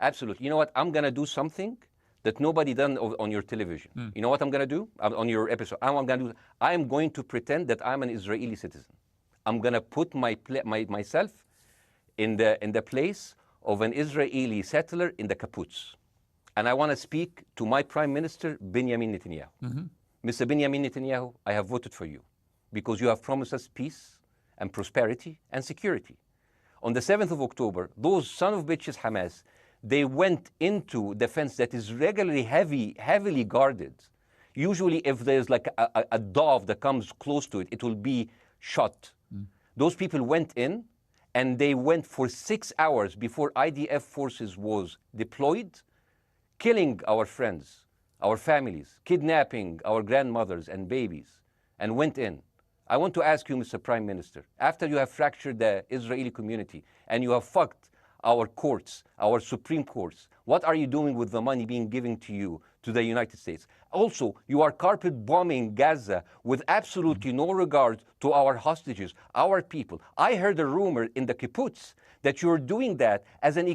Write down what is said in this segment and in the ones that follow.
Absolutely. You know what? I'm going to do something that nobody done on your television. You know what I'm going to do on your episode? I'm going to pretend that I'm an Israeli citizen. I'm going to put myself in the place of an Israeli settler in the kibbutz. And I want to speak to my Prime Minister, Benjamin Netanyahu. Mr. Benjamin Netanyahu, I have voted for you because you have promised us peace and prosperity and security. On the 7th of October, those son of bitches Hamas, they went into the fence that is regularly heavily guarded. Usually if there's like a dove that comes close to it, it will be shot. Those people went in and they went for 6 hours before IDF forces was deployed, killing our friends, our families, kidnapping our grandmothers and babies, and went in. I want to ask you, Mr. Prime Minister, after you have fractured the Israeli community and you have fucked our courts, our Supreme Courts, what are you doing with the money being given to you, to the United States? Also, you are carpet bombing Gaza with absolutely no regard to our hostages, our people. I heard a rumor in the kibbutz that you're doing that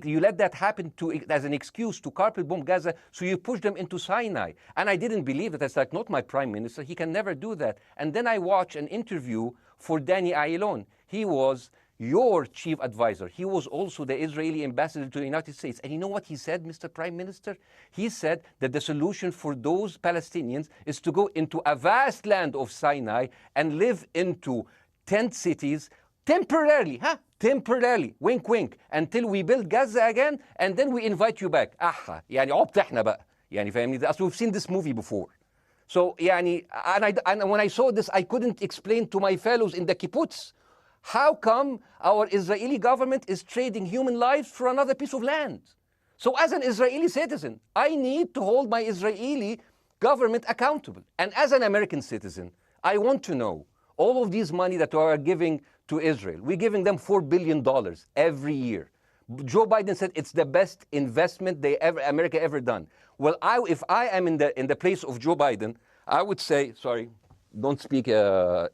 you let that happen as an excuse to carpet bomb Gaza, so you push them into Sinai. And I didn't believe that. It's like, not my Prime Minister, he can never do that. And then I watched an interview for Danny Ayalon. He was your chief advisor. He was also the Israeli ambassador to the United States. And you know what he said, Mr. Prime Minister? He said that the solution for those Palestinians is to go into a vast land of Sinai and live into tent cities temporarily, temporarily, wink wink, until we build Gaza again, and then we invite you back. يعني عبط احنا بقى. يعني فاهمني؟ We've seen this movie before. So يعني, and when I saw this, I couldn't explain to my fellows in the kibbutz, how come our Israeli government is trading human lives for another piece of land? So as an Israeli citizen, I need to hold my Israeli government accountable. And as an American citizen, I want to know all of these money that we are giving to Israel. We're giving them $4 billion every year. Joe Biden said it's the best investment America ever done. Well, if I am in the place of Joe Biden, I would say, sorry, don't speak. I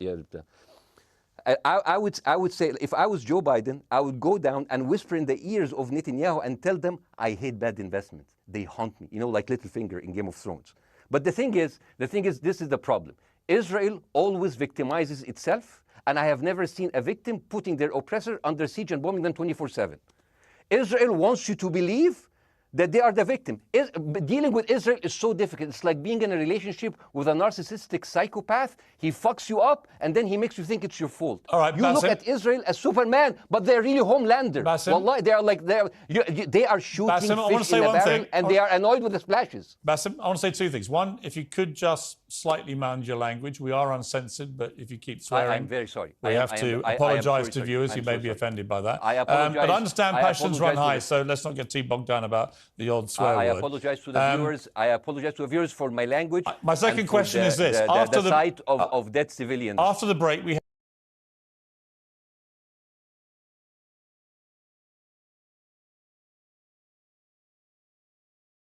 would say, if I was Joe Biden, I would go down and whisper in the ears of Netanyahu and tell them, I hate bad investments. They haunt me, like Littlefinger in Game of Thrones. But the thing is, this is the problem. Israel always victimizes itself, and I have never seen a victim putting their oppressor under siege and bombing them 24/7. Israel wants you to believe that they are the victim. Dealing with Israel is so difficult. It's like being in a relationship with a narcissistic psychopath. He fucks you up, and then he makes you think it's your fault. All right, you Basim. look at Israel as Superman, but they're really Homelander. Basim. Wallahi, they are shooting Basim, fish in a barrel, and they are annoyed with the splashes. Basim, I want to say two things. One, if you could just slightly manage your language. We are uncensored, but if you keep swearing... I'm very sorry. We have to apologise to viewers who may be offended by that. I apologise. But I understand passions run high, so let's not get too bogged down about the odd swear word. I apologise to the viewers. I apologise to the viewers for my language. My second question is this. The sight of dead civilians. After the break, we